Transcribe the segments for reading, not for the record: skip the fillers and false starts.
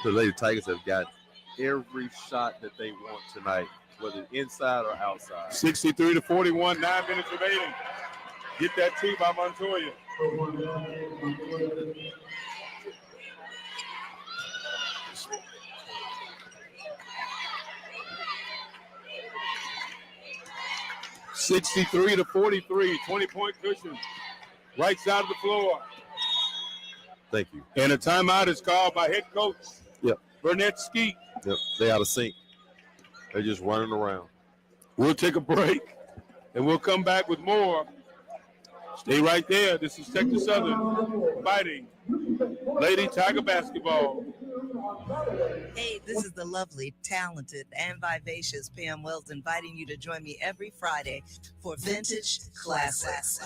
The Lady Tigers have got every shot that they want tonight, whether inside or outside. 63-41, 9 minutes remaining. Get that tee by Montoya. (63-43), 20-point cushion. Right side of the floor. Thank you. And a timeout is called by head coach Burnett Skeet. Yep, they out of sync. They're just running around. We'll take a break, and we'll come back with more. Stay right there. This is Texas Southern fighting Lady Tiger basketball. Hey, this is the lovely, talented, and vivacious Pam Wells inviting you to join me every Friday for Vintage Classics.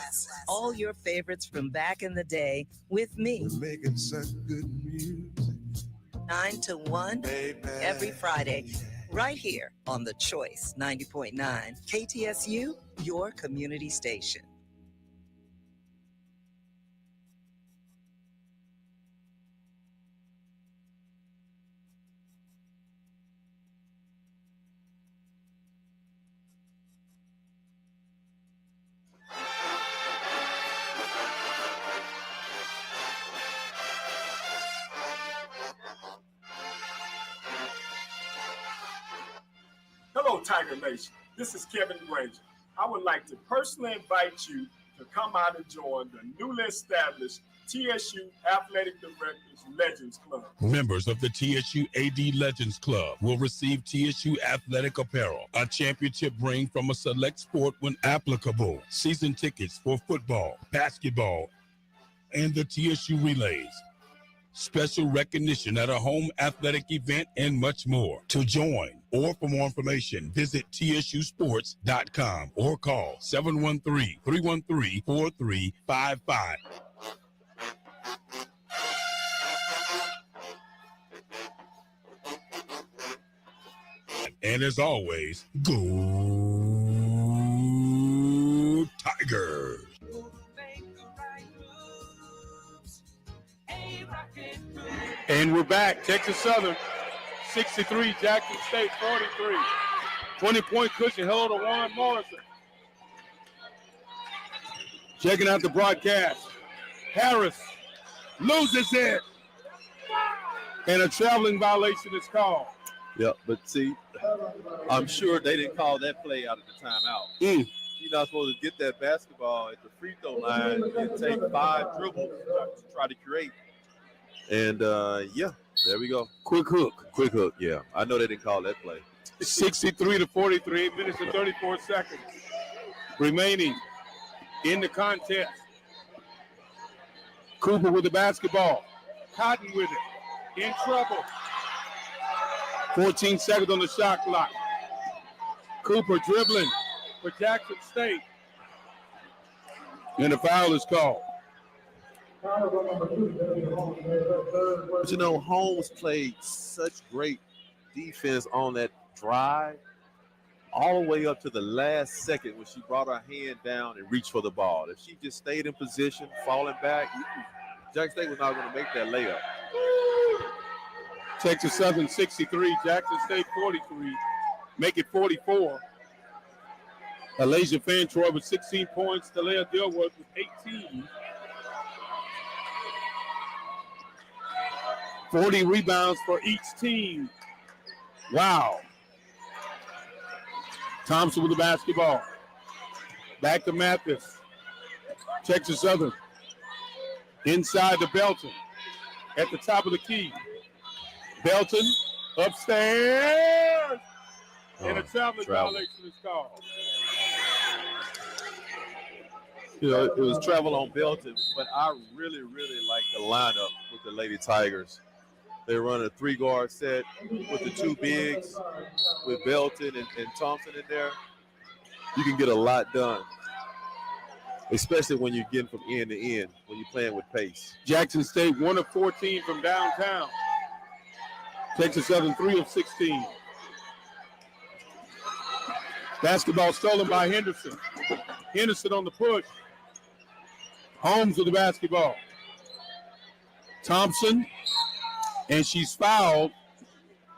All your favorites from back in the day with me. We're making such good music. 9 to 1 every Friday, right here on The Choice 90.9 KTSU, your community station. Hello, Tiger Nation. This is Kevin Granger. I would like to personally invite you to come out and join the newly established TSU Athletic Directors Legends Club. Members of the TSU AD Legends Club will receive TSU athletic apparel, a championship ring from a select sport when applicable, season tickets for football, basketball, and the TSU Relays, special recognition at a home athletic event, and much more. To join or for more information, visit tsusports.com or call 713-313-4355. And as always, go Tigers! And we're back. Texas Southern, 63. Jackson State, 43. 20-point cushion. Hello to Warren Morrison. Checking out the broadcast. Harris loses it. And a traveling violation is called. Yeah, but see, I'm sure they didn't call that play out at the timeout. You're not supposed to get that basketball at the free throw line and take 5 dribbles to try to create. And, there we go. Quick hook, yeah. I know they didn't call that play. 63-43, 8 minutes and 34 seconds remaining in the contest. Cooper with the basketball. Cotton with it. In trouble. 14 seconds on the shot clock. Cooper dribbling for Jackson State. And the foul is called. But you know, Holmes played such great defense on that drive all the way up to the last second when she brought her hand down and reached for the ball. If she just stayed in position, falling back, Jackson State was not going to make that layup. Texas Southern 63, Jackson State 43. Make it 44. Alasia Fantroy with 16 points. Talea Dilworth with 18. 40 rebounds for each team. Wow. Thompson with the basketball. Back to Mathis. Texas Southern. Inside to Belton. At the top of the key. Belton upstairs. And a traveling violation is called. You know, it was travel on Belton, but I really, really like the lineup with the Lady Tigers. They run a 3-guard set with the 2 bigs, with Belton and Thompson in there. You can get a lot done, especially when you're getting from end to end, when you're playing with pace. Jackson State 1 of 14 from downtown. Texas Southern 3 of 16. Basketball stolen by Henderson. Henderson on the push. Holmes with the basketball. Thompson And she's fouled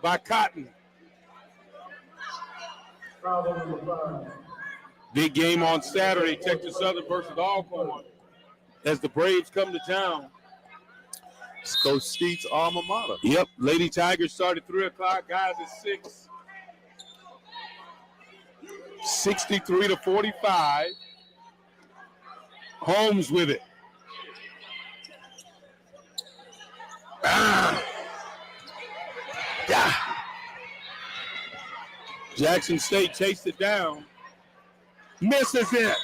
by Cotton. Big game on Saturday, Texas Southern versus Alcorn, as the Braves come to town. It's Coach Skeet's alma mater. Yep, Lady Tigers start at 3 o'clock, guys at 6. 63-45. Holmes with it. Yeah. Jackson State chased it down. Misses it.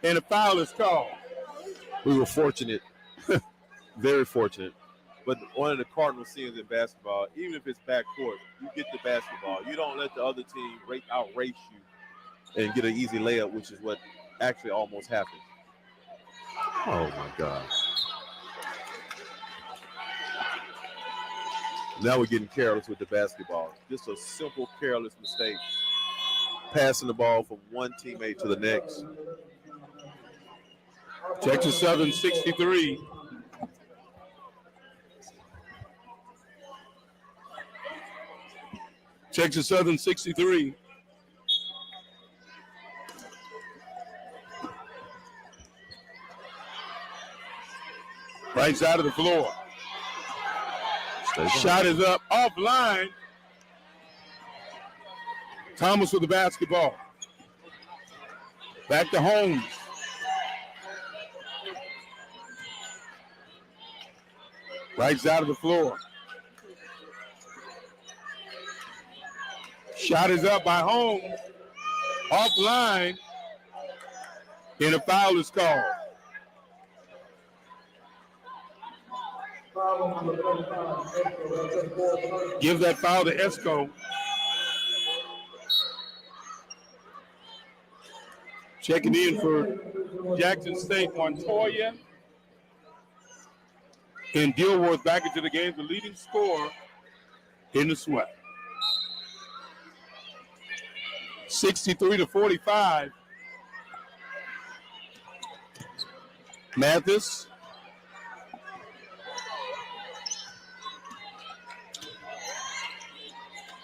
And a foul is called. We were fortunate, very fortunate. But one of the cardinal sins in basketball, even if it's backcourt, you get the basketball. You don't let the other team outrace you and get an easy layup, which is what actually almost happened. Oh, my God. Now we're getting careless with the basketball. Just a simple, careless mistake. Passing the ball from one teammate to the next. Texas Southern 63. Texas Southern 63. Right side of the floor. Shot is up, offline. Thomas with the basketball. Back to Holmes. Right side of the floor. Shot is up by Holmes. Offline. And a foul is called. Give that foul to Esco. Checking in for Jackson State, Montoya. And Dilworth back into the game, the leading scorer in the sweat. 63-45. Mathis.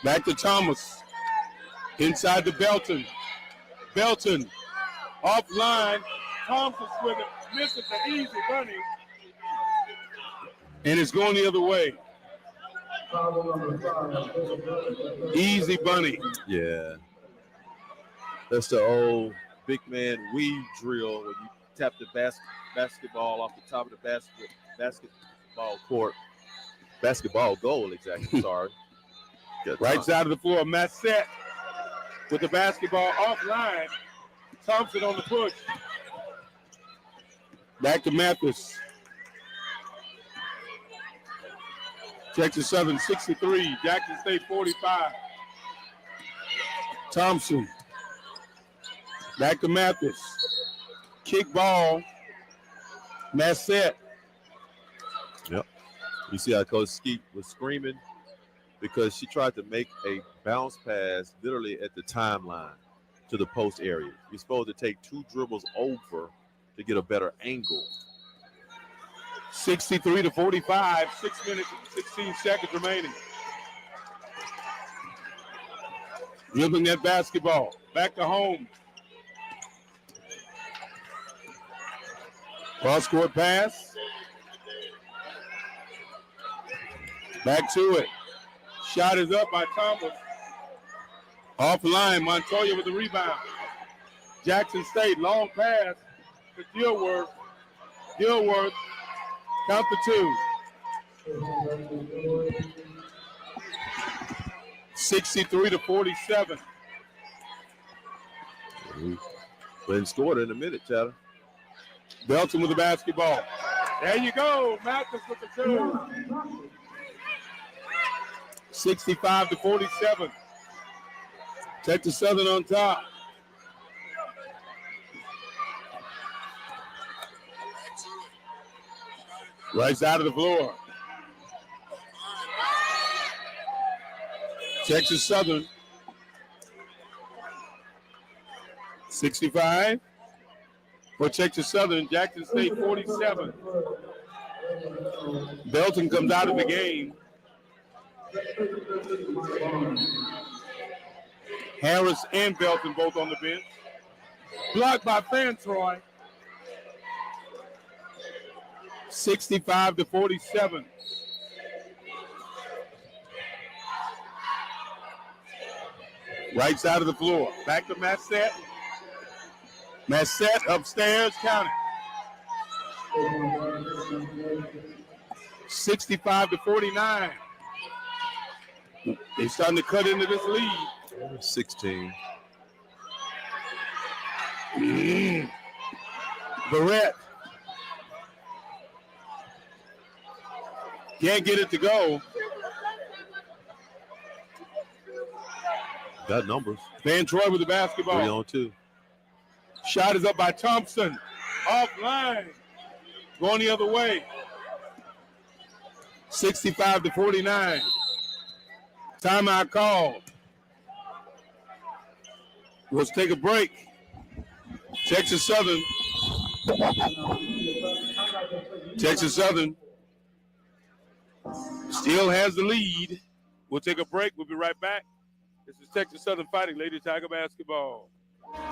Back to Thomas. Inside to Belton. Belton. Offline. Thompson with it. Misses the easy bunny. And it's going the other way. Easy bunny. Yeah. That's the old big man weave drill where you tap the basketball off the top of the basketball court. Basketball goal, exactly. Sorry. Right side of the floor, Massett with the basketball offline. Thompson on the push. Back to Mathis. Texas Southern 63, Jackson State 45. Thompson. Back to Mathis. Kick ball. Massett. Yep. You see how Coach Skeet was screaming? Because she tried to make a bounce pass literally at the timeline to the post area. You're supposed to take 2 dribbles over to get a better angle. 63-45, 6 minutes and 16 seconds remaining. Dribbling that basketball. Back to home. Cross-court pass. Back to it. Shot is up by Thomas. Offline, Montoya with the rebound. Jackson State, long pass to Dilworth. Dilworth, count the 2. 63-47. But he scored in a minute, Chatter. Belton with the basketball. There you go, Mathis with the 2. 65-47. Texas Southern on top. Right side of the floor. Texas Southern. 65. For Texas Southern, Jackson State 47. Belton comes out of the game. Harris and Belton both on the bench. Blocked by Fantroy. 65-47. Right side of the floor. Back to Massett. Massett upstairs, count it. 65-49. They're starting to cut into this lead. 16. Barrett. Can't get it to go. Got numbers. Van Troy with the 3 basketball. on 2. Shot is up by Thompson. Offline. Going the other way. 65-49. Timeout call. Let's take a break. Texas Southern still has the lead. We'll take a break. We'll be right back. This is Texas Southern Fighting Lady Tiger basketball.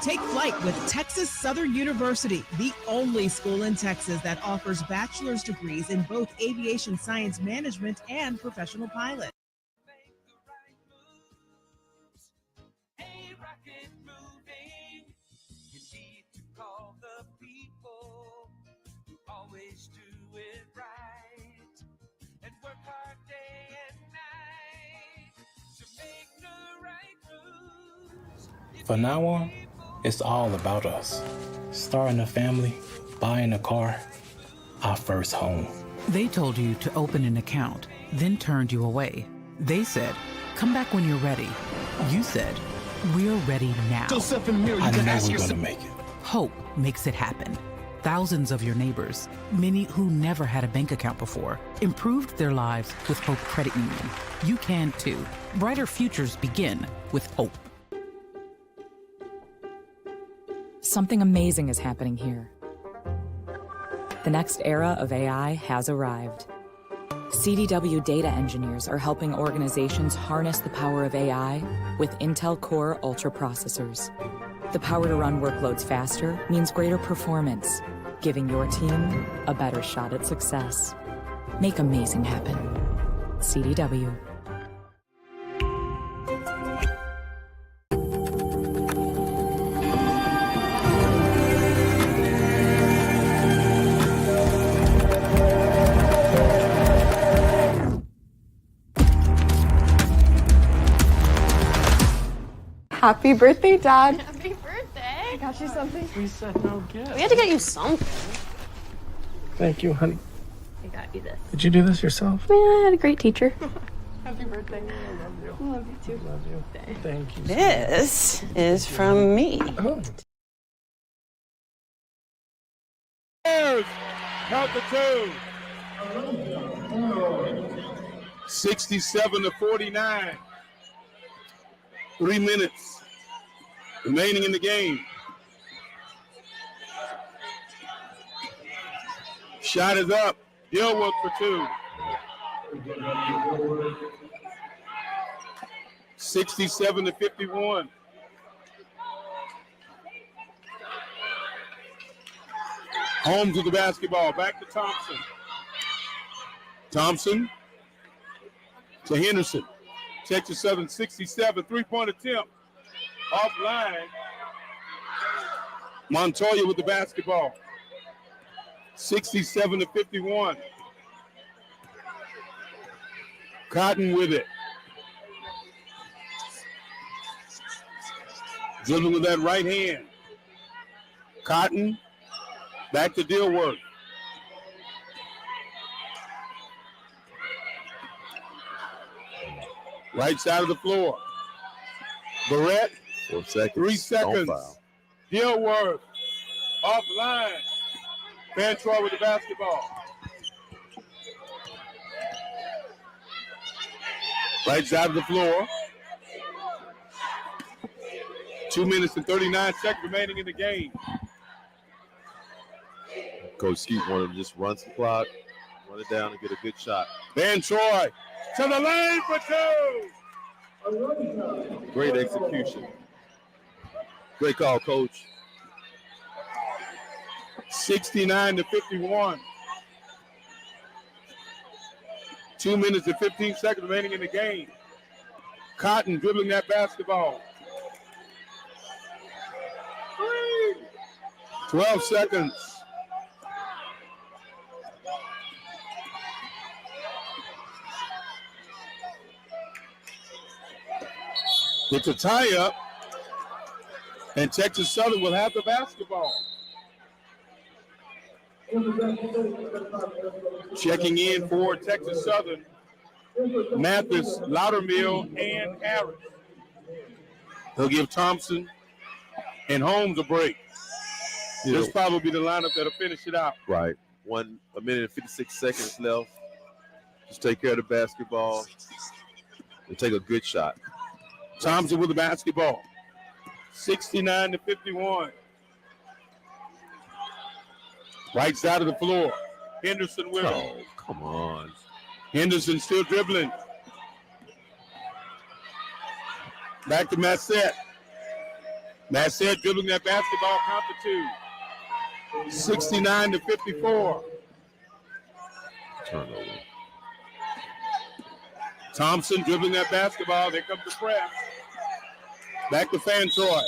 Take flight with Texas Southern University, the only school in Texas that offers bachelor's degrees in both aviation science management and professional pilot. From now on, it's all about us. Starting a family, buying a car, our first home. They told you to open an account, then turned you away. They said, come back when you're ready. You said, we're ready now. I know we're gonna make it. Hope makes it happen. Thousands of your neighbors, many who never had a bank account before, improved their lives with Hope Credit Union. You can too. Brighter futures begin with Hope. Something amazing is happening here. The next era of AI has arrived. CDW data engineers are helping organizations harness the power of AI with Intel Core Ultra processors. The power to run workloads faster means greater performance, giving your team a better shot at success. Make amazing happen. CDW. Happy birthday, Dad. Happy birthday. I got you something. We said no gift. We had to get you something. Thank you, honey. I got you this. Did you do this yourself? Yeah, I had a great teacher. Happy birthday. I love you. I love you too. Love you. Thank you. This is from me. Oh. Count the two. 67-49. 3 minutes remaining in the game. Shot is up. Dilworth for 2. 67-51. Holmes with the basketball. Back to Thompson. Thompson to Henderson. Texas Southern 67. 3-point attempt. Offline. Montoya with the basketball. 67-51. Cotton with it. Dribbling with that right hand. Cotton. Back to Dilworth. Right side of the floor. Barrett. 4 seconds. 3 seconds. Don't foul. Dilworth. Offline. Fantroy with the basketball. Right side of the floor. 2 minutes and 39 seconds remaining in the game. Coach Skeet wanted to just run some clock, Run it down and get a good shot. Van Troy to the lane for 2. Great execution. Great call, coach. 69-51. 2 minutes and 15 seconds remaining in the game. Cotton dribbling that basketball. 12 seconds. It's a tie-up, and Texas Southern will have the basketball. Checking in for Texas Southern, Mathis, Loudermill, and Harris. They'll give Thompson and Holmes a break. You This know, probably be the lineup that'll finish it out. right. 1 minute and 56 seconds left. Just take care of the basketball and take a good shot. Thompson with the basketball. 69-51. Right side of the floor. Henderson with him. Oh, come on. Henderson still dribbling. Back to Massett. Massett dribbling that basketball, count to 2. 69-54. Turnover. Thompson dribbling that basketball. There comes the press. Back to Fantroy.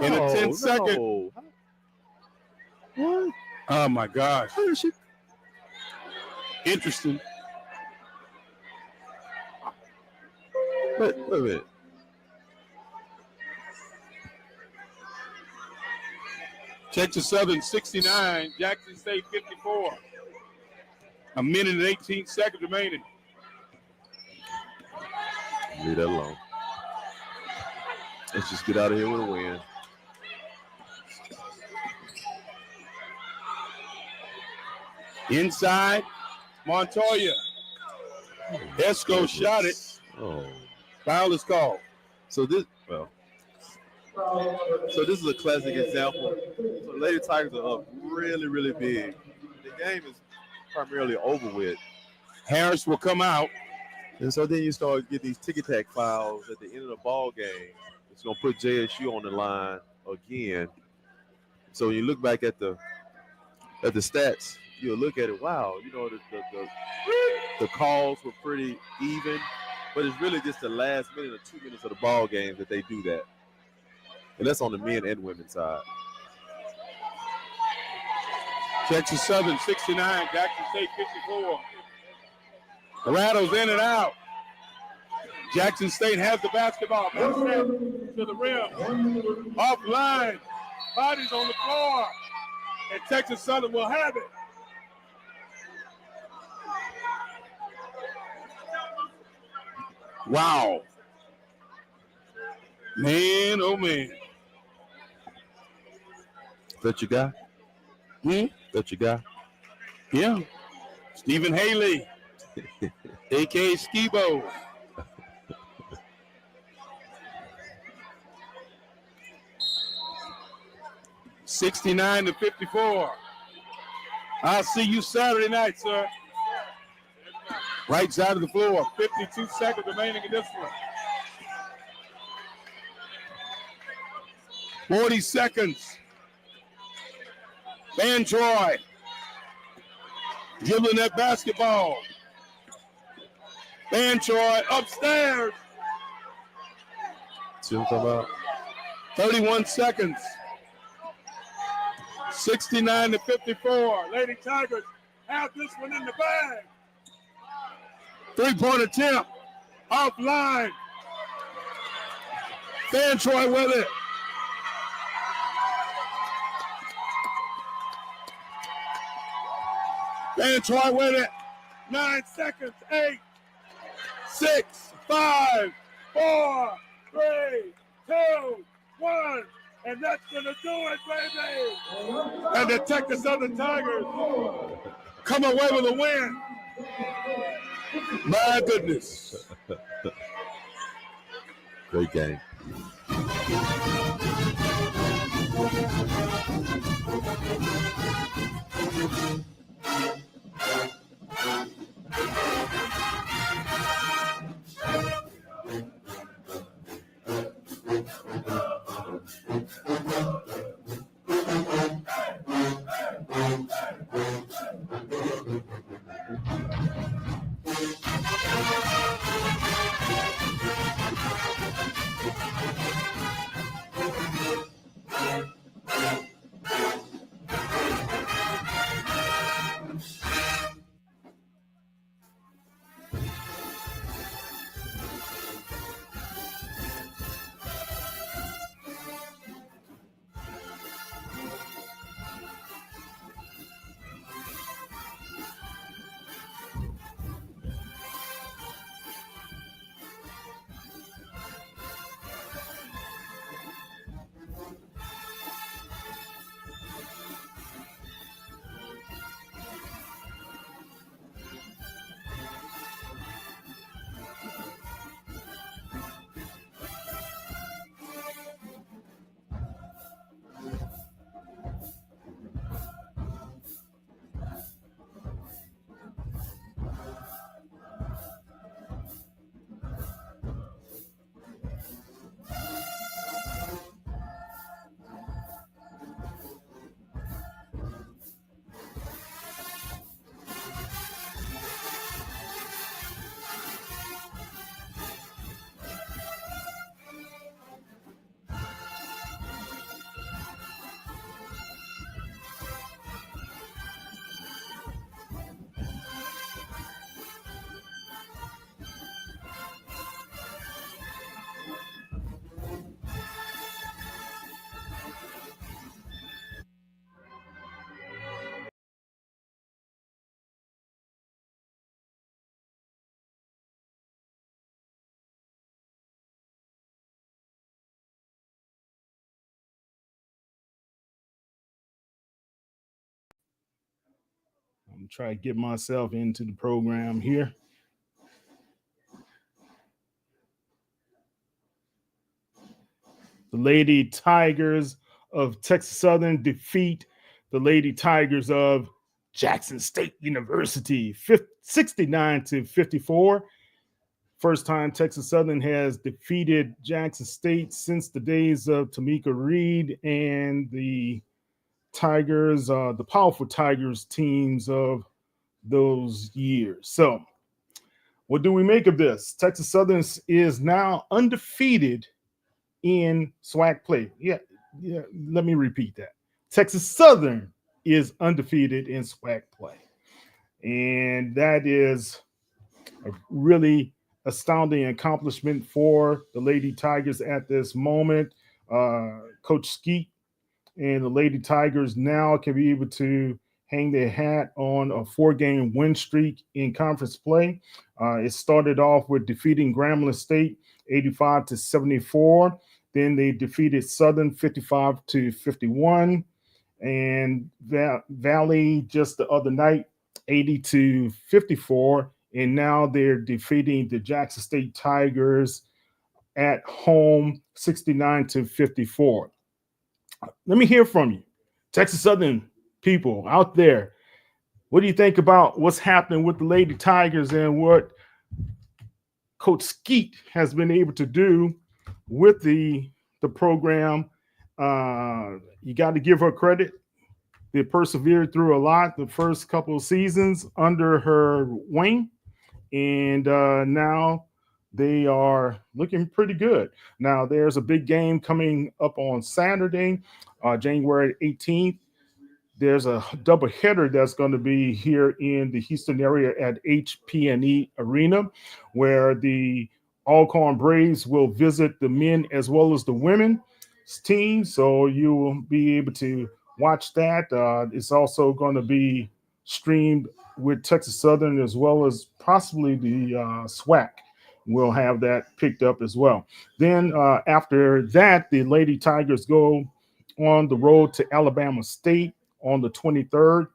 In a 10-second. No. What? Oh, my gosh. How did she? Interesting. Wait a minute. Texas Southern 69, Jackson State 54. A minute and 18 seconds remaining. Leave that alone. Let's just get out of here with a win. Inside, Montoya. Esco shot it. Oh. Foul is called. So this is a classic example. So Lady Tigers are up really, really big. The game is primarily over with. Harris will come out. And so then you start getting these ticky-tack fouls at the end of the ball game. It's going to put JSU on the line again. So when you look back at the stats, you'll look at it, wow, you know, the calls were pretty even, but it's really just the last minute or 2 minutes of the ball game that they do that. And that's on the men and women's side. Texas Southern 69, Jackson State 54. The Rattles in and out. Jackson State has the basketball. Massett to the rim. Offline. Bodies on the floor. And Texas Southern will have it. Wow. Man, oh man. That your guy? That your guy? Yeah. Stephen Haley, a.k.a. Skibo. $69-54. I'll see you Saturday night, sir. Right side of the floor. 52 seconds remaining in this one. 40 seconds. Van Troy dribbling that basketball. Van Troy upstairs. See what I'm talking about? 31 seconds. 69-54. Lady Tigers have this one in the bag. Three-point attempt. Offline. Van Troy with it. Van Troy with it. 9 seconds. 8, 6, 5, 4, 3, 2, 1. And that's going to do it, baby. And the Texas Southern Tigers come away with a win. My goodness. Great game. I'm trying to get myself into the program here. The Lady Tigers of Texas Southern defeat the Lady Tigers of Jackson State University 69-54. First time Texas Southern has defeated Jackson State since the days of Tamika Reed and the Tigers, the powerful Tigers teams of those years. So, what do we make of this? Texas Southern is now undefeated in SWAC play. Yeah, let me repeat that. Texas Southern is undefeated in SWAC play. And that is a really astounding accomplishment for the Lady Tigers at this moment. Coach Skeet and the Lady Tigers now can be able to hang their hat on a 4-game win streak in conference play. It started off with defeating Grambling State 85-74. Then they defeated Southern 55-51. And Valley just the other night 80-54. And now they're defeating the Jackson State Tigers at home 69-54. Let me hear from you, Texas Southern people out there. What do you think about what's happening with the Lady Tigers and what Coach Skeet has been able to do with the program? You got to give her credit. They persevered through a lot the first couple of seasons under her wing, and now they are looking pretty good. Now, there's a big game coming up on Saturday, January 18th. There's a doubleheader that's going to be here in the Houston area at HP&E Arena, where the Alcorn Braves will visit the men as well as the women's team. So you will be able to watch that. It's also going to be streamed with Texas Southern as well as possibly the SWAC. We'll have that picked up as well. Then after that, the Lady Tigers go on the road to Alabama State on the 23rd,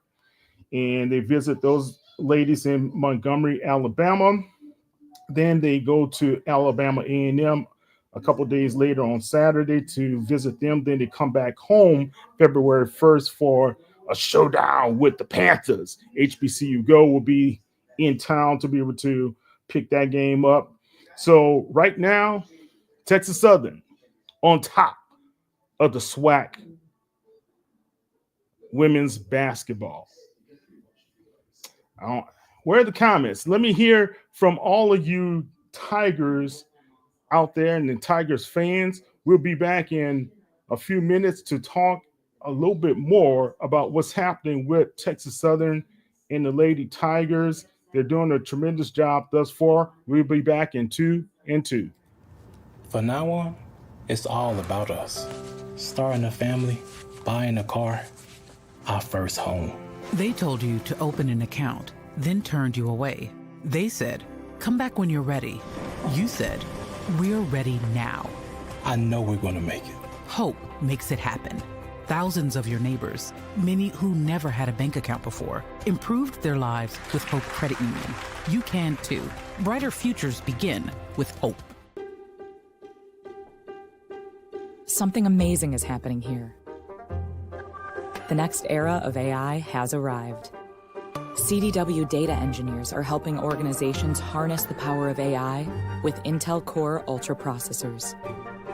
and they visit those ladies in Montgomery, Alabama. Then they go to Alabama A&M a couple of days later on Saturday to visit them. Then they come back home February 1st for a showdown with the Panthers. HBCU Go will be in town to be able to pick that game up. So right now, Texas Southern on top of the SWAC women's basketball. Where are the comments? Let me hear from all of you Tigers out there and the Tigers fans. We'll be back in a few minutes to talk a little bit more about what's happening with Texas Southern and the Lady Tigers. They're doing a tremendous job thus far. We'll be back in 2 and 2. From now on, it's all about us. Starting a family, buying a car, our first home. They told you to open an account, then turned you away. They said, come back when you're ready. You said, we're ready now. I know we're going to make it. Hope makes it happen. Thousands of your neighbors, many who never had a bank account before, improved their lives with Hope Credit Union. You can too. Brighter futures begin with hope. Something amazing is happening here. The next era of AI has arrived. CDW data engineers are helping organizations harness the power of AI with Intel Core Ultra processors.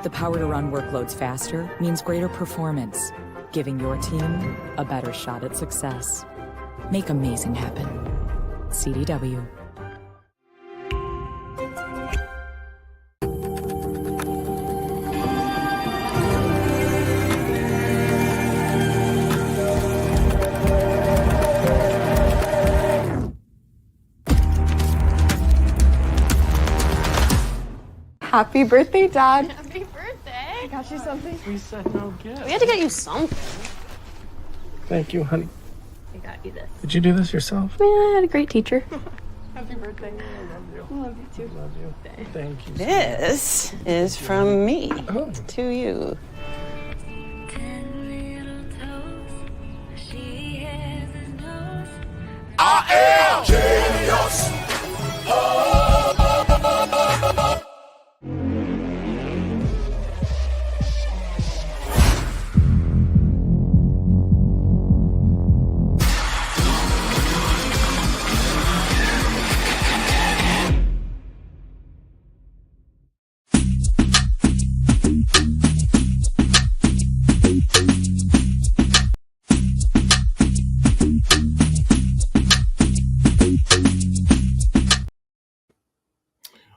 The power to run workloads faster means greater performance, giving your team a better shot at success. Make amazing happen. CDW. Happy birthday, Dad. Happy birthday. I got you something. We said no gift. We had to get you something. Thank you, honey. I got you this. Did you do this yourself? Yeah, I had a great teacher. Happy birthday. I love you. I love you too. Love you. Thank you. This is from me Oh. to you. I am genius.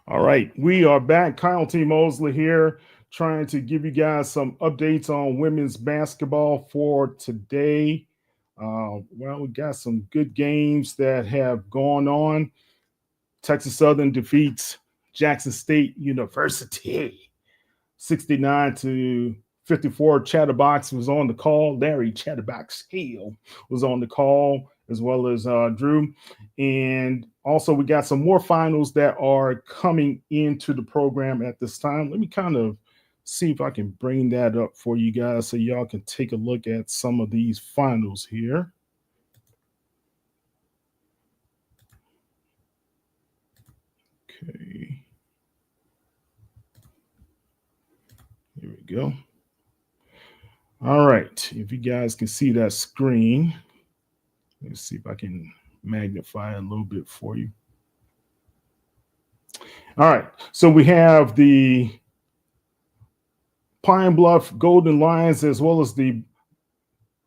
All right, we are back. Kyle T. Mosley here, trying to give you guys some updates on women's basketball for today. Well, we got some good games that have gone on. Texas Southern defeats Jackson State University 69-54. Chatterbox was on the call. Larry Chatterbox Hale was on the call, as well as Drew. And also, we got some more finals that are coming into the program at this time. Let me kind of see if I can bring that up for you guys so y'all can take a look at some of these finals here. Okay. Here we go. All right. If you guys can see that screen, let's see if I can magnify it a little bit for you. All right. So we have the Pine Bluff Golden Lions as well as the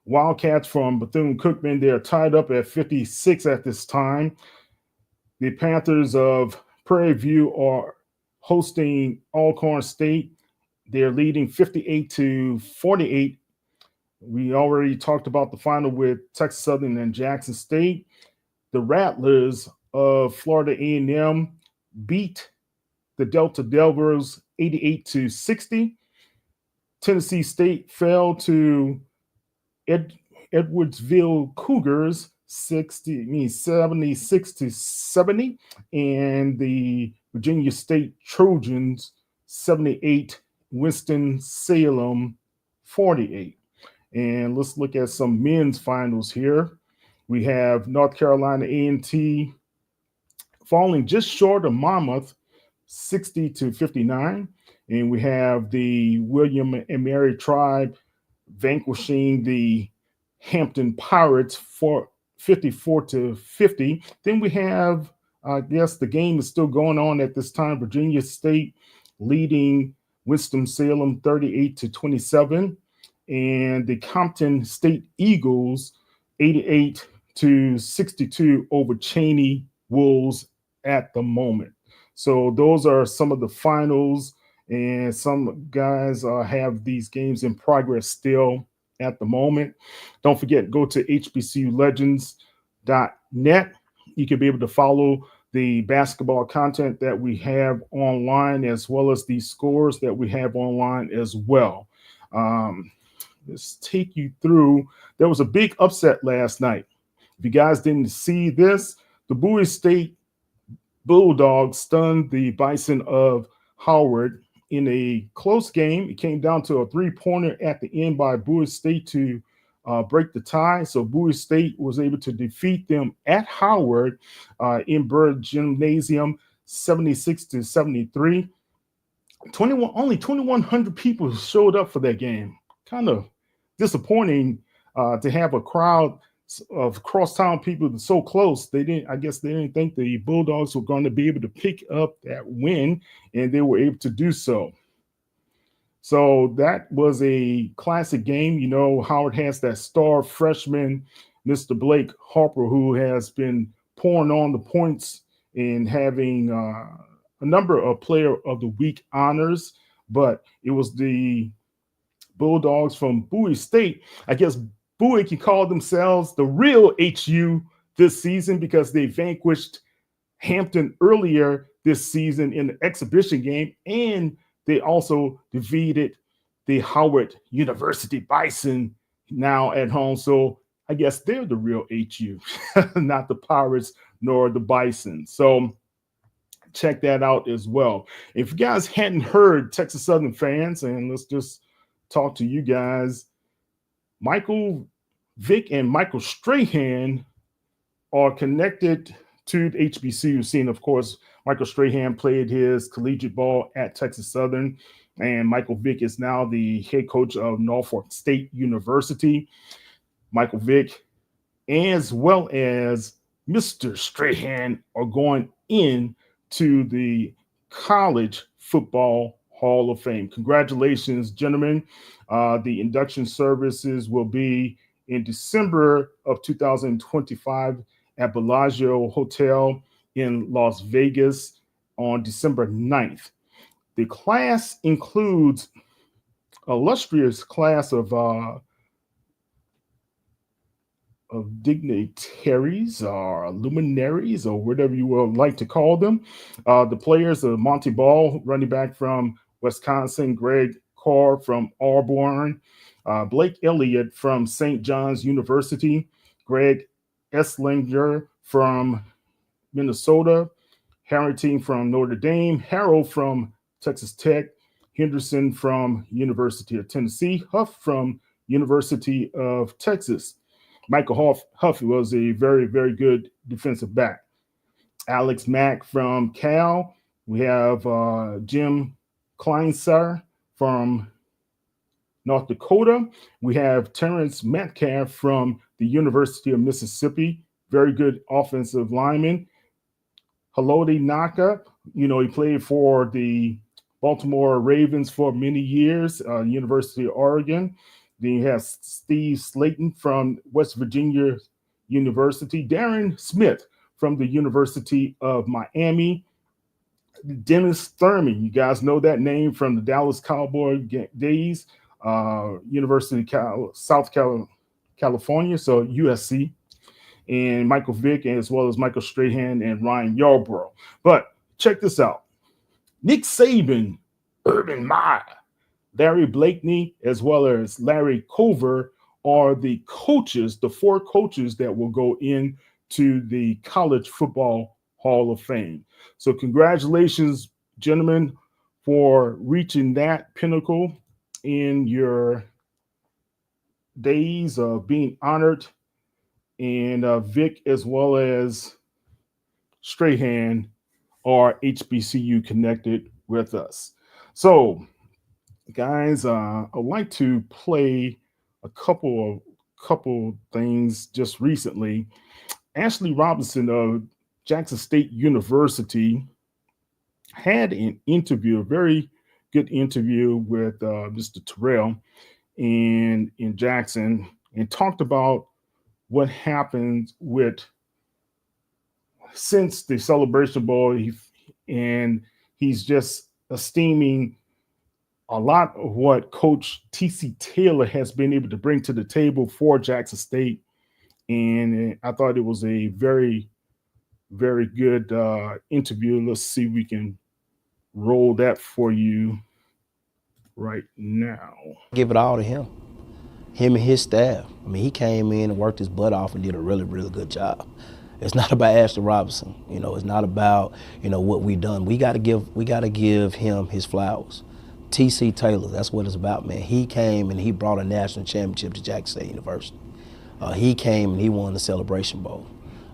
Wildcats from Bethune-Cookman. They're tied up at 56 at this time. The Panthers of Prairie View are hosting Alcorn State. They're leading 58-48. We already talked about the final with Texas Southern and Jackson State. The Rattlers of Florida A&M beat the Delta Devils 88-60. Tennessee State fell to Edwardsville Cougars 76-70, and the Virginia State Trojans 78, Winston-Salem 48. And let's look at some men's finals here. We have North Carolina A&T falling just short of Monmouth, 60-59. And we have the William and Mary Tribe vanquishing the Hampton Pirates for 54-50. Then we have, I guess the game is still going on at this time. Virginia State leading Winston-Salem 38-27. And the Compton State Eagles 88-62 over Cheney Wolves at the moment. So those are some of the finals, and some guys have these games in progress still at the moment. Don't forget, go to hbculegends.net. You can be able to follow the basketball content that we have online, as well as the scores that we have online as well. Let's take you through. There was a big upset last night. If you guys didn't see this, the Bowie State Bulldogs stunned the Bison of Howard in a close game. It came down to a three-pointer at the end by Bowie State to break the tie. So Bowie State was able to defeat them at Howard in Byrd Gymnasium 76-73. Only 2,100 people showed up for that game. Kind of disappointing to have a crowd of crosstown people so close. I guess they didn't think the Bulldogs were going to be able to pick up that win, and they were able to do so. So that was a classic game. You know, Howard has that star freshman, Mr. Blake Harper, who has been pouring on the points and having a number of Player of the Week honors, but it was the Bulldogs from Bowie State. I guess Bowie can call themselves the real HU this season because they vanquished Hampton earlier this season in the exhibition game, and they also defeated the Howard University Bison now at home. So I guess they're the real HU, not the Pirates nor the Bison. So check that out as well. If you guys hadn't heard, Texas Southern fans, and let's just talk to you guys, Michael Vick and Michael Strahan are connected to the HBCU scene. Of course, Michael Strahan played his collegiate ball at Texas Southern, and Michael Vick is now the head coach of Norfolk State University. Michael Vick, as well as Mr. Strahan, are going into the College Football Hall of Fame. Congratulations, gentlemen. The induction services will be in December of 2025 at Bellagio Hotel in Las Vegas on December 9th. The class includes an illustrious class of dignitaries or luminaries or whatever you would like to call them. The players are Monty Ball, running back from Wisconsin, Greg Carr from Auburn, Blake Elliott from St. John's University, Greg Esslinger from Minnesota, Harrington from Notre Dame, Harrell from Texas Tech, Henderson from University of Tennessee, Huff from University of Texas. Michael Huff was a very, very good defensive back. Alex Mack from Cal. We have Jim Kleinser from North Dakota. We have Terrence Metcalf from the University of Mississippi. Very good offensive lineman. Haloti Naka, he played for the Baltimore Ravens for many years, University of Oregon. Then you have Steve Slayton from West Virginia University. Darren Smith from the University of Miami. Dennis Thurman, you guys know that name from the Dallas Cowboy days, University of South California, so USC. And Michael Vick, as well as Michael Strahan and Ryan Yarborough. But check this out. Nick Saban, Urban Meyer, Larry Blakeney, as well as Larry Cover are the coaches, the four coaches that will go into the College Football Hall of Fame. So congratulations, gentlemen, for reaching that pinnacle in your days of being honored. And Vic, as well as Strahan, are HBCU connected with us. So, guys, I'd like to play a couple of couple things just recently. Ashley Robinson of Jackson State University had an interview, a very good interview with Mr. Terrell in Jackson, and talked about what happened with since the Celebration Bowl, and he's just esteeming a lot of what Coach T.C. Taylor has been able to bring to the table for Jackson State. And I thought it was a very, very good interview. Let's see if we can roll that for you right now. Give it all to him and his staff. I mean, he came in and worked his butt off and did a really, really good job. It's not about Ashley Robinson. It's not about, what we've done. We got to give him his flowers. T.C. Taylor, that's what it's about, man. He came and he brought a national championship to Jackson State University. He came and he won the Celebration Bowl.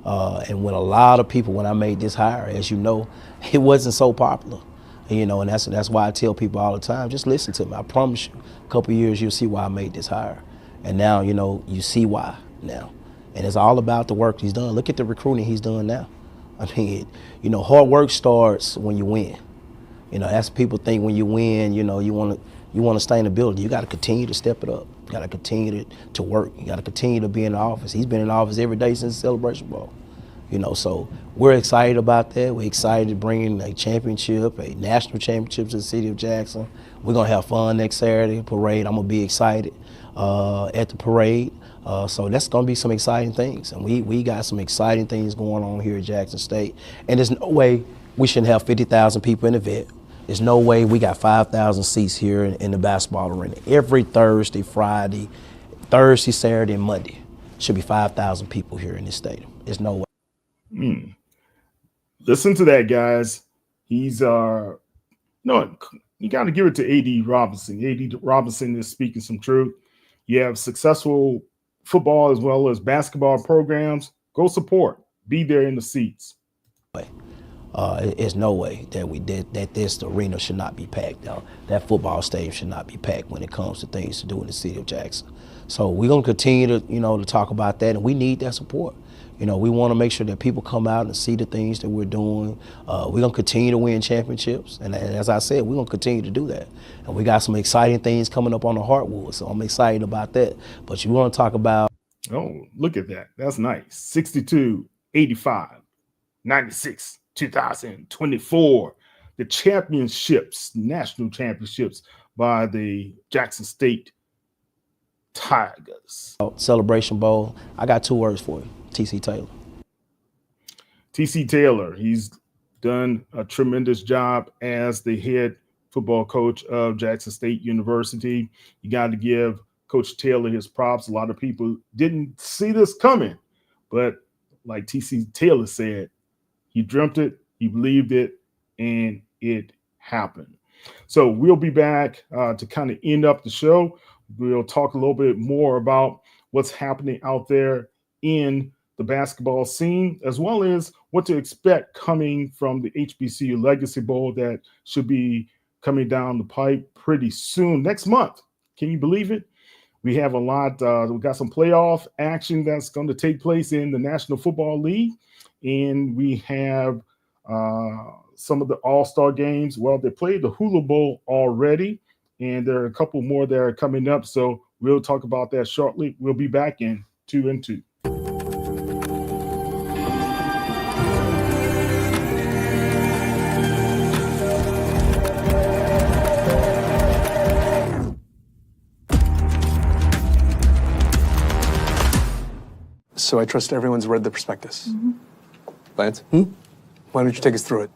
And when a lot of people, when I made this hire, as you know, it wasn't so popular. And that's why I tell people all the time, just listen to me. I promise you, a couple of years, you'll see why I made this hire. And now, you see why now. And it's all about the work he's done. Look at the recruiting he's done now. I mean, hard work starts when you win. That's people think when you win, you want to stay in the building. You got to continue to step it up. You got to continue to work. You got to continue to be in the office. He's been in the office every day since the Celebration Bowl. So we're excited about that. We're excited to bring in a championship, a national championship to the city of Jackson. We're going to have fun next Saturday, parade. I'm going to be excited at the parade. So that's going to be some exciting things. And we got some exciting things going on here at Jackson State. And there's no way we shouldn't have 50,000 people in the vet. There's no way we got 5,000 seats here in the basketball arena. Every Thursday, Friday, Saturday, and Monday should be 5,000 people here in this stadium. There's no way. Listen to that, guys. He's you got to give it to A.D. Robinson. A.D. Robinson is speaking some truth. You have successful football as well as basketball programs. Go support. Be there in the seats. There's no way that this arena should not be packed. That football stadium should not be packed when it comes to things to do in the city of Jackson. So we're gonna continue to to talk about that, and we need that support. We want to make sure that people come out and see the things that we're doing. We're gonna continue to win championships, and as I said, we're gonna continue to do that. And we got some exciting things coming up on the hardwood, so I'm excited about that. But you want to talk about? Oh, look at that! That's nice. 62, 85, 96. 2024, the championships, national championships by the Jackson State Tigers. Celebration Bowl. I got 2 words for you. T.C. Taylor. T.C. Taylor, he's done a tremendous job as the head football coach of Jackson State University. You got to give Coach Taylor his props. A lot of people didn't see this coming, but like T.C. Taylor said, he dreamt it, he believed it, and it happened. So we'll be back to kind of end up the show. We'll talk a little bit more about what's happening out there in the basketball scene, as well as what to expect coming from the HBCU Legacy Bowl that should be coming down the pipe pretty soon, next month. Can you believe it? We have a lot. We got some playoff action that's going to take place in the National Football League. And we have some of the all-star games. Well, they played the Hula Bowl already, and there are a couple more that are coming up. So we'll talk about that shortly. We'll be back in 2 and 2. So I trust everyone's read the prospectus. Mm-hmm. Lance? Why don't you take us through it?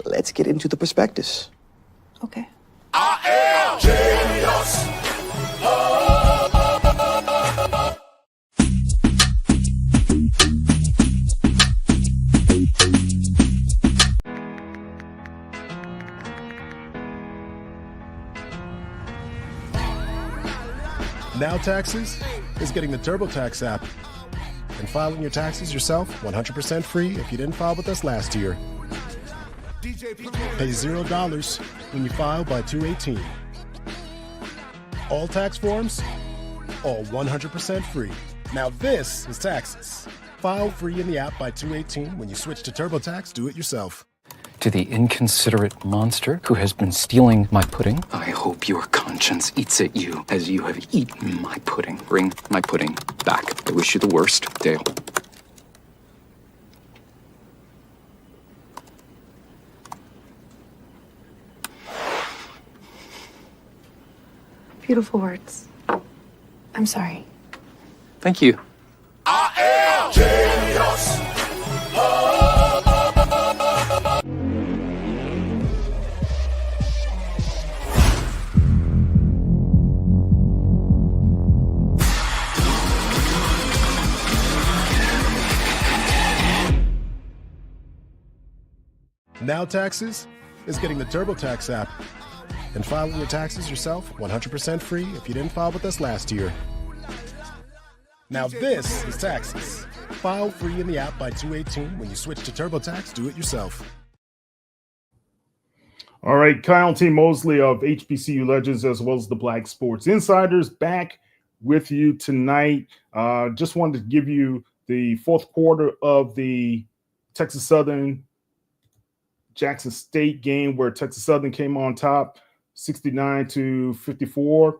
Let's get into the prospectus. Okay. I am genius. Now Taxes is getting the TurboTax app and filing your taxes yourself 100% free if you didn't file with us last year. Pay $0 when you file by 2/18. All tax forms, all 100% free. Now this is taxes. File free in the app by 2/18. When you switch to TurboTax, do it yourself. To the inconsiderate monster who has been stealing my pudding, I hope your conscience eats at you as you have eaten my pudding. Bring my pudding back. I wish you the worst, Dale. Beautiful words. I'm sorry. Thank you. Genius. Now Taxes is getting the TurboTax app and filing your taxes yourself 100% free if you didn't file with us last year. Now this is taxes. File free in the app by 2/18. When you switch to TurboTax, do it yourself. All right, Kyle T. Mosley of HBCU Legends, as well as the Black Sports Insiders, back with you tonight. Just wanted to give you the fourth quarter of the Texas Southern Jackson State game where Texas Southern came on top 69-54.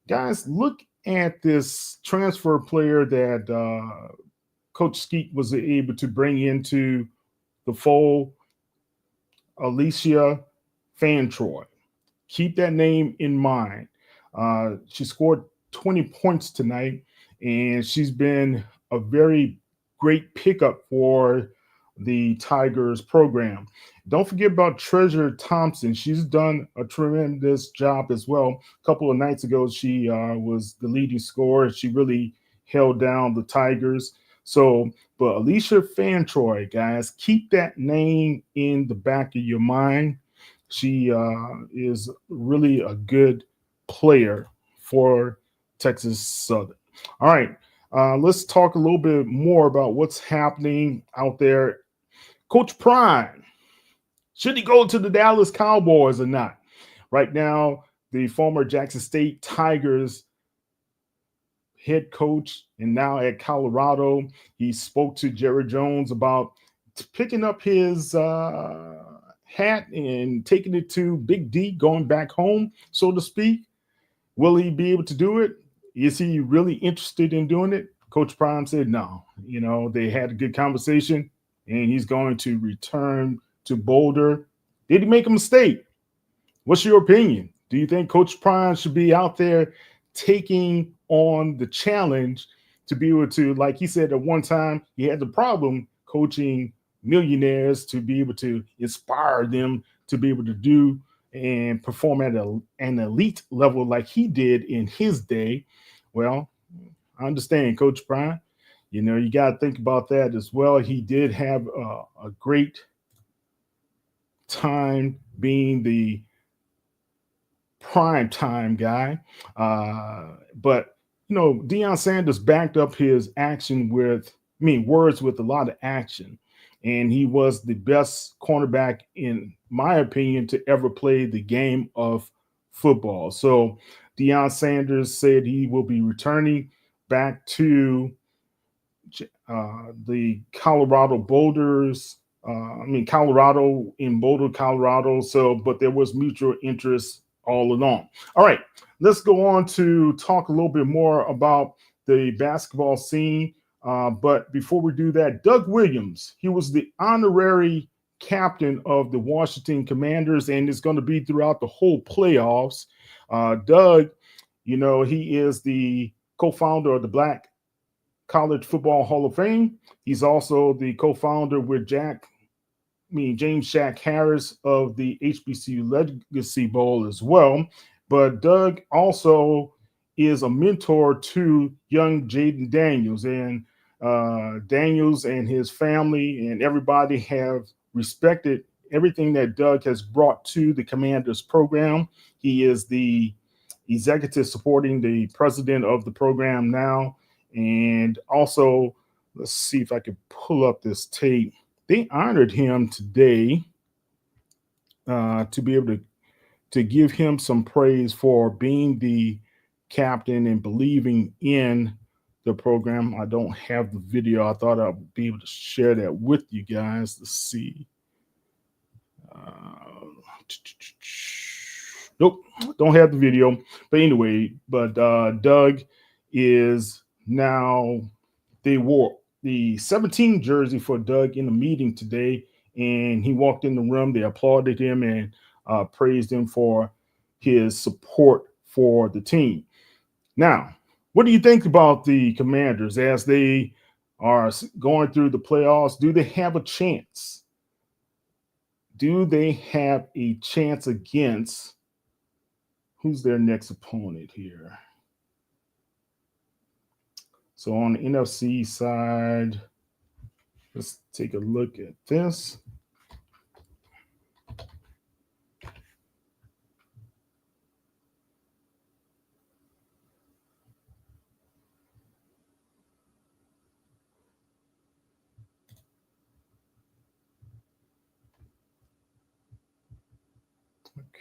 Guys, look at this transfer player that Coach Skeet was able to bring into the fold, Alicia Fantroy. Keep that name in mind. She scored 20 points tonight, and she's been a very great pickup for the Tigers program. Don't forget about Treasure Thompson. She's done a tremendous job as well. A couple of nights ago, she was the leading scorer. She really held down the Tigers. So, but Alicia Fantroy, guys, keep that name in the back of your mind. She is really a good player for Texas Southern. All right, let's talk a little bit more about what's happening out there. Coach Prime, should he go to the Dallas Cowboys or not? Right now, the former Jackson State Tigers head coach and now at Colorado, he spoke to Jerry Jones about picking up his hat and taking it to Big D, going back home, so to speak. Will he be able to do it? Is he really interested in doing it? Coach Prime said no. You know, they had a good conversation, and he's going to return to Boulder. Did he make a mistake? What's your opinion? Do you think Coach Prime should be out there taking on the challenge to be able to, like he said at one time, he had the problem coaching millionaires to be able to inspire them to be able to do and perform at an elite level like he did in his day? Well, I understand, Coach Prime. You know, you got to think about that as well. He did have a great time being the prime time guy. But, you know, Deion Sanders backed up his action words with a lot of action. And he was the best cornerback, in my opinion, to ever play the game of football. So Deion Sanders said he will be returning back to the Colorado Boulders. Colorado in Boulder, Colorado. So, but there was mutual interest all along. All right, let's go on to talk a little bit more about the basketball scene. But before we do that, Doug Williams, he was the honorary captain of the Washington Commanders and is going to be throughout the whole playoffs. Doug, you know, he is the co-founder of the Black College Football Hall of Fame. He's also the co-founder with James Shaq Harris of the HBCU Legacy Bowl as well. But Doug also is a mentor to young Jaden Daniels, and Daniels and his family and everybody have respected everything that Doug has brought to the Commanders program. He is the executive supporting the president of the program now. And also, let's see if I can pull up this tape. They honored him today to be able to give him some praise for being the captain and believing in the program. I don't have the video. I thought I'd be able to share that with you guys. Let's see. Nope, don't have the video. But anyway, Doug is now, they wore the 17 jersey for Doug in the meeting today, and he walked in the room. They applauded him and praised him for his support for the team. Now, what do you think about the Commanders as they are going through the playoffs? Do they have a chance? Do they have a chance against, who's their next opponent here? So on the NFC side, let's take a look at this.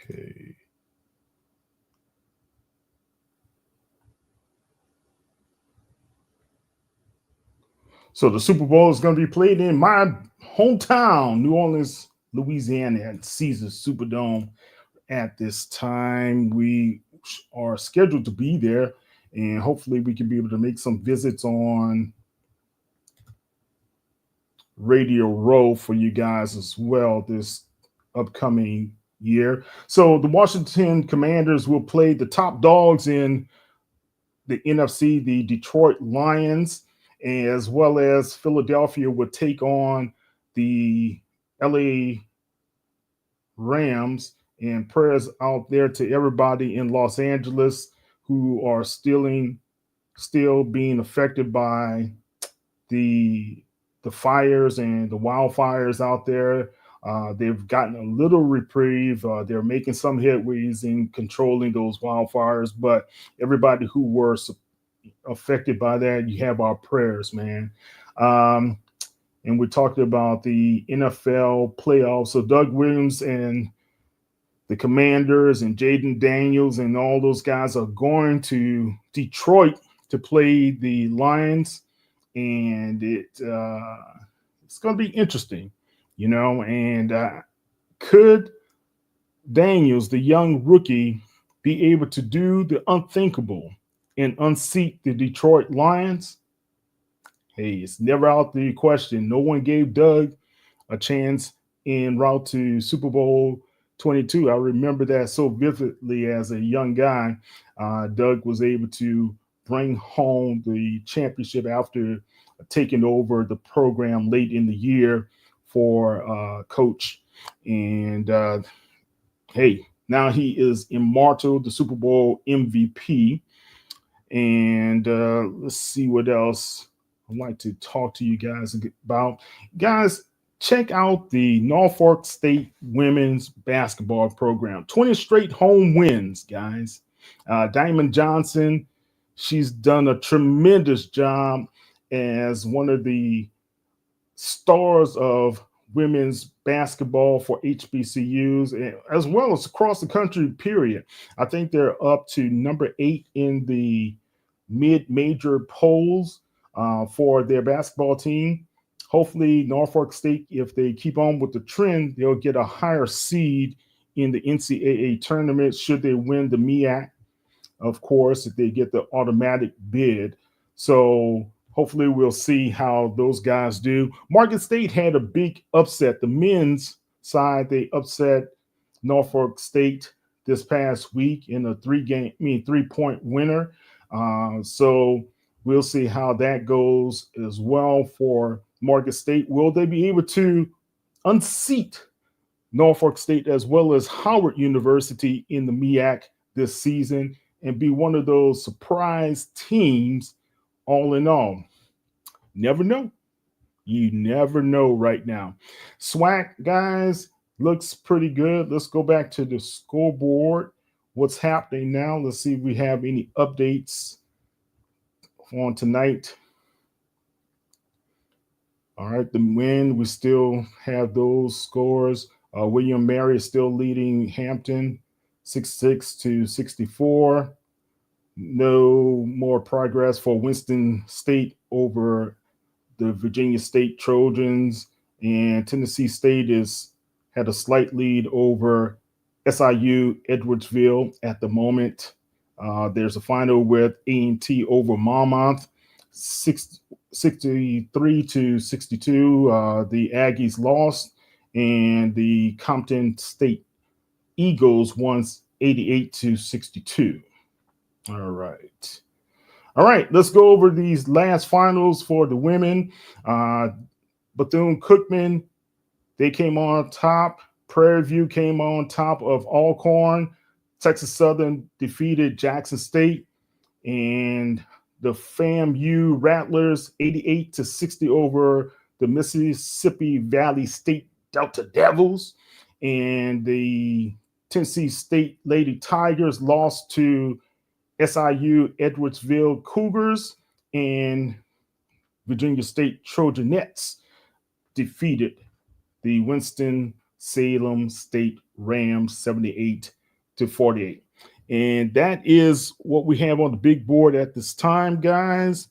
Okay. So the Super Bowl is going to be played in my hometown, New Orleans, Louisiana, at Caesars Superdome. At this time, we are scheduled to be there, and hopefully we can be able to make some visits on Radio Row for you guys as well this upcoming year. So the Washington Commanders will play the top dogs in the NFC, the Detroit Lions, as well as Philadelphia would take on the LA Rams. And prayers out there to everybody in Los Angeles who are still being affected by the fires and the wildfires out there. They've gotten a little reprieve. They're making some headways in controlling those wildfires, but everybody who were affected by that, you have our prayers, man. And we talked about the NFL playoffs. So Doug Williams and the Commanders and Jaden Daniels and all those guys are going to Detroit to play the Lions, and it's going to be interesting, you know. And could Daniels, the young rookie, be able to do the unthinkable and unseat the Detroit Lions? Hey, it's never out the question. No one gave Doug a chance en route to Super Bowl 22. I remember that so vividly as a young guy. Doug was able to bring home the championship after taking over the program late in the year for Coach. And hey, now he is immortal, the Super Bowl MVP. And let's see what else I'd like to talk to you guys about. Guys, check out the Norfolk State women's basketball program. 20 straight home wins, guys. Diamond Johnson, she's done a tremendous job as one of the stars of women's basketball for HBCUs, as well as across the country, period. I think they're up to number 8 in the mid-major polls for their basketball team. Hopefully, Norfolk State, if they keep on with the trend, they'll get a higher seed in the NCAA tournament should they win the MEAC, of course, if they get the automatic bid. So hopefully we'll see how those guys do. Marquette State had a big upset. The men's side, they upset Norfolk State this past week in a 3-point winner. So we'll see how that goes as well for Marquette State. Will they be able to unseat Norfolk State as well as Howard University in the MEAC this season and be one of those surprise teams all in all? Never know. You never know right now. SWAC, guys, looks pretty good. Let's go back to the scoreboard what's happening now. Let's see if we have any updates on tonight. All right, the win, we still have those scores. William Mary is still leading Hampton 66-64. No more progress for Winston State over the Virginia State Trojans, and Tennessee State had a slight lead over SIU Edwardsville at the moment. There's a final with A&T over Monmouth, 63-62. The Aggies lost, and the Compton State Eagles won 88-62. All right. Let's go over these last finals for the women. Bethune-Cookman, they came on top. Prairie View came on top of Alcorn. Texas Southern defeated Jackson State, and the FAMU Rattlers 88-60 over the Mississippi Valley State Delta Devils, and the Tennessee State Lady Tigers lost to SIU Edwardsville Cougars, and Virginia State Trojanettes defeated the Winston-Salem State Rams 78-48. And that is what we have on the big board at this time, guys.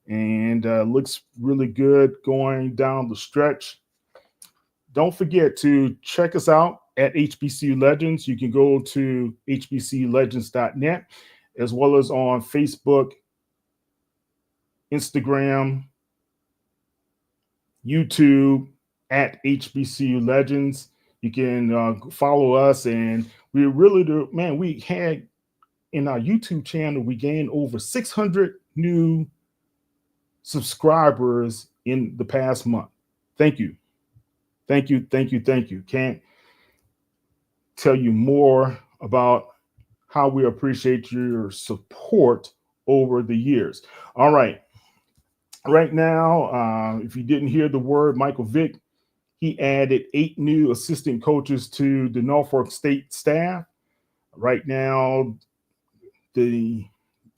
And looks really good going down the stretch. Don't forget to check us out at HBCU Legends. You can go to hbclegends.net, as well as on Facebook, Instagram, YouTube at HBCU Legends. You can follow us, and we really do, man, we had in our YouTube channel, we gained over 600 new subscribers in the past month. Thank you. Thank you. Can't tell you more about how we appreciate your support over the years. All right. Right now, if you didn't hear the word, Michael Vick, he added 8 new assistant coaches to the Norfolk State staff. Right now, the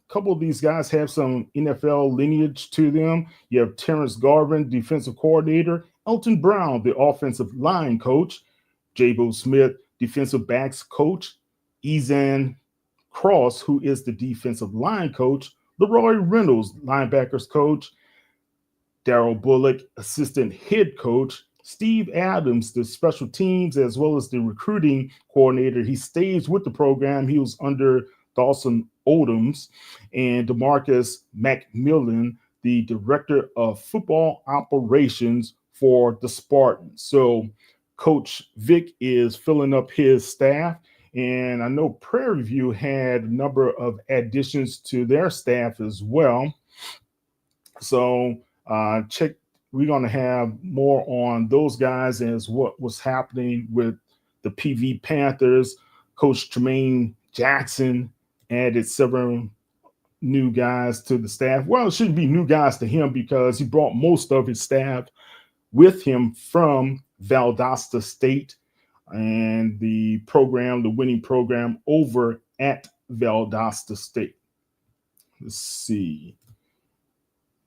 couple of these guys have some NFL lineage to them. You have Terrence Garvin, defensive coordinator, Elton Brown, the offensive line coach, Jabo Smith, defensive backs coach, Ezan Cross, who is the defensive line coach, Leroy Reynolds, linebackers coach, Daryl Bullock, assistant head coach, Steve Adams, the special teams, as well as the recruiting coordinator. He stays with the program. He was under Dawson Odoms, and DeMarcus McMillan, the director of football operations for the Spartans. So Coach Vick is filling up his staff, and I know Prairie View had a number of additions to their staff as well. So we're going to have more on those guys as what was happening with the PV Panthers. Coach Tremaine Jackson added several new guys to the staff. Well, it shouldn't be new guys to him because he brought most of his staff with him from Valdosta State and the winning program over at Valdosta State. Let's see.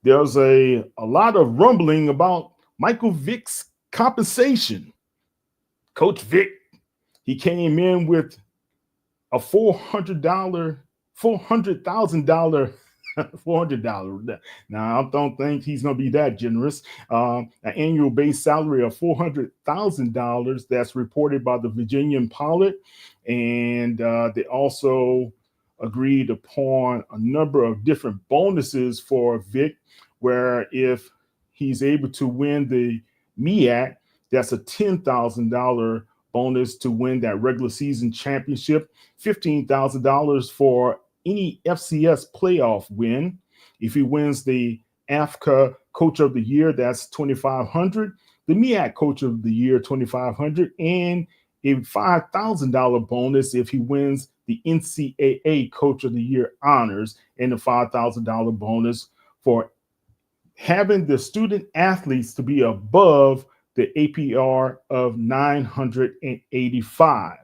There's a lot of rumbling about Michael Vick's compensation. Coach Vick, he came in with a $400,000. Now, I don't think he's going to be that generous. An annual base salary of $400,000 that's reported by the Virginian Pilot. And they also agreed upon a number of different bonuses for Vick, where if he's able to win the MEAC, that's a $10,000 bonus to win that regular season championship, $15,000 for any FCS playoff win. If he wins the AFCA Coach of the Year, that's $2,500. The MEAC Coach of the Year, $2,500, and a $5,000 bonus if he wins the NCAA Coach of the Year honors, and a $5,000 bonus for having the student athletes to be above the APR of 985.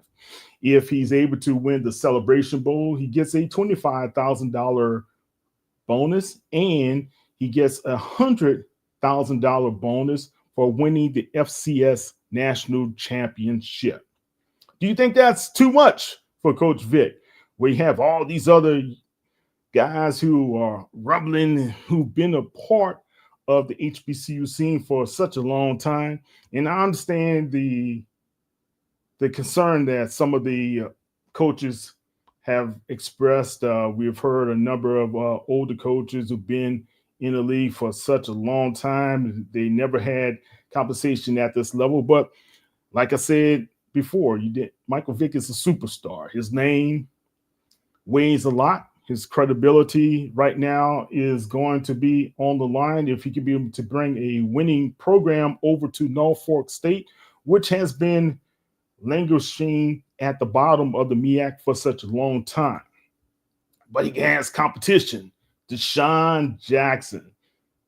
If he's able to win the Celebration Bowl, he gets a $25,000 bonus, and he gets a $100,000 bonus for winning the FCS National Championship. Do you think that's too much for Coach Vic? We have all these other guys who are rumbling, who've been a part of the HBCU scene for such a long time. And I understand the concern that some of the coaches have expressed. We've heard a number of older coaches who've been in the league for such a long time. They never had compensation at this level. But like I said before, Michael Vick is a superstar. His name weighs a lot. His credibility right now is going to be on the line if he can be able to bring a winning program over to Norfolk State, which has been languishing at the bottom of the MEAC for such a long time. But he has competition. Deshaun Jackson,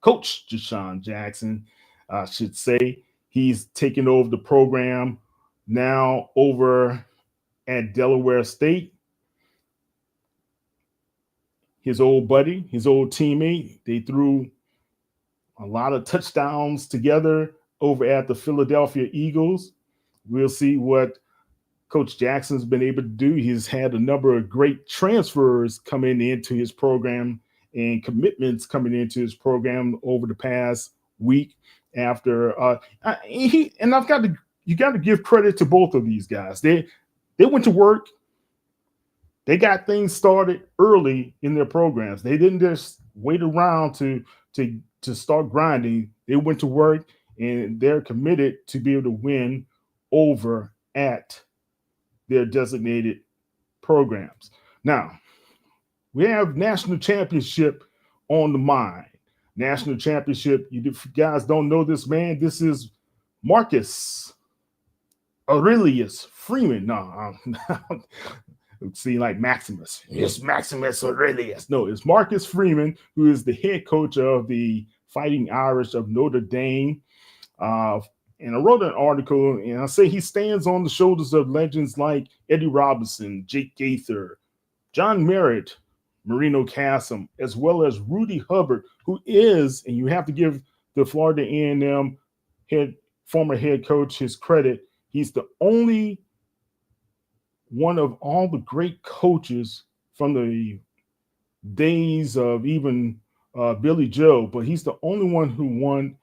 Coach Deshaun Jackson, I should say. He's taken over the program now over at Delaware State. His old buddy, his old teammate, they threw a lot of touchdowns together over at the Philadelphia Eagles. We'll see what Coach Jackson's been able to do. He's had a number of great transfers coming into his program and commitments coming into his program over the past week. After you got to give credit to both of these guys. They went to work. They got things started early in their programs. They didn't just wait around to start grinding. They went to work, and they're committed to be able to win over at their designated programs. Now, we have national championship on the mind. National championship. You guys don't know this man. This is Marcus Aurelius Freeman. No, see, like Maximus. It's Maximus Aurelius. No, it's Marcus Freeman, who is the head coach of the Fighting Irish of Notre Dame. And I wrote an article, and I say he stands on the shoulders of legends like Eddie Robinson, Jake Gaither, John Merritt, Marino Cassim, as well as Rudy Hubbard, who is, and you have to give the Florida A&M former head coach his credit, he's the only one of all the great coaches from the days of even Billy Joe, but he's the only one who won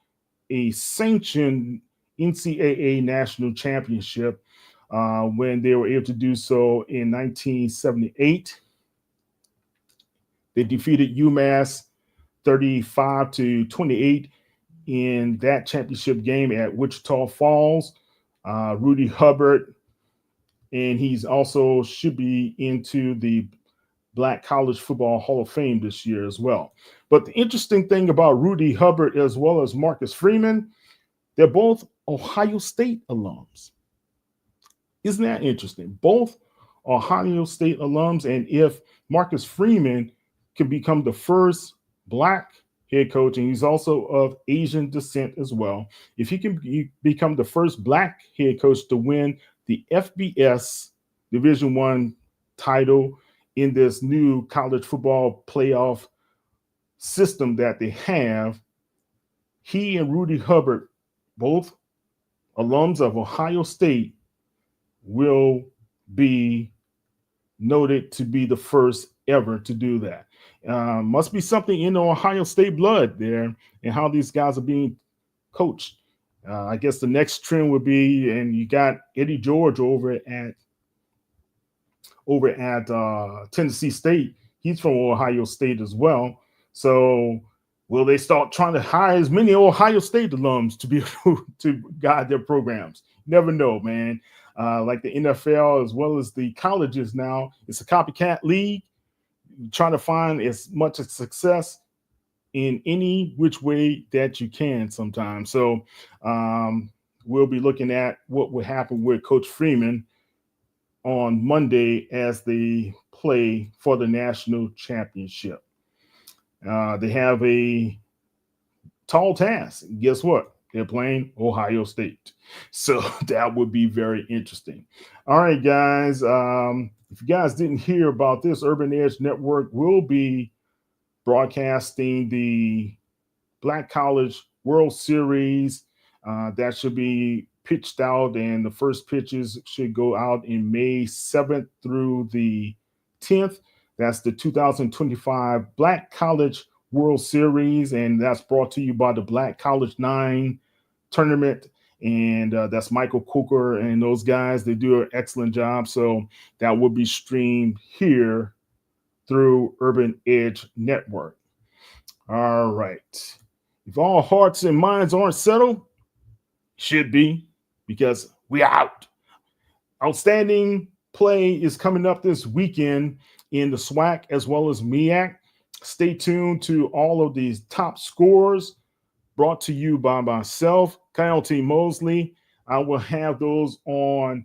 a sanctioned NCAA national championship when they were able to do so in 1978. They defeated UMass 35-28 in that championship game at Wichita Falls. Rudy Hubbard, and he's also should be into the Black College Football Hall of Fame this year as well. But the interesting thing about Rudy Hubbard as well as Marcus Freeman, they're both Ohio State alums. Isn't that interesting? Both Ohio State alums, and if Marcus Freeman can become the first Black head coach, and he's also of Asian descent as well, if he can become the first Black head coach to win the FBS Division I title in this new college football playoff system that they have, he and Rudy Hubbard, both alums of Ohio State, will be noted to be the first ever to do that. Must be something in the Ohio State blood there and how these guys are being coached. I guess the next trend would be, and you got Eddie George over at Tennessee State. He's from Ohio State as well. So will they start trying to hire as many Ohio State alums to be able to guide their programs? Never know, man. Like the NFL as well as the colleges now, it's a copycat league. Trying to find as much success in any which way that you can sometimes. So we'll be looking at what will happen with Coach Freeman on Monday as they play for the national championship. They have a tall task. Guess what? They're playing Ohio State. So that would be very interesting. All right, guys. If you guys didn't hear about this, Urban Edge Network will be broadcasting the Black College World Series. That should be pitched out, and the first pitches should go out in May 7th through the 10th. That's the 2025 Black College World Series, and that's brought to you by the Black College 9 tournament. And that's Michael Cooker and those guys. They do an excellent job. So that will be streamed here through Urban Edge Network. All right. If all hearts and minds aren't settled, should be, because we out. Outstanding play is coming up this weekend in the SWAC as well as MEAC. Stay tuned to all of these top scores brought to you by myself, Kyle T. Mosley. I will have those on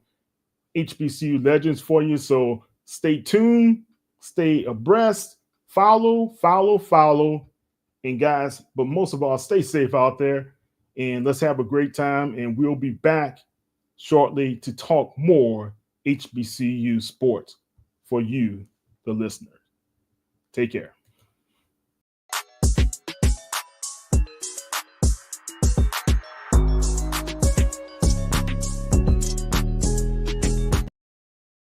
HBCU Legends for you. So stay tuned, stay abreast, follow. And guys, but most of all, stay safe out there, and let's have a great time. And we'll be back shortly to talk more HBCU sports for you, the listener. Take care.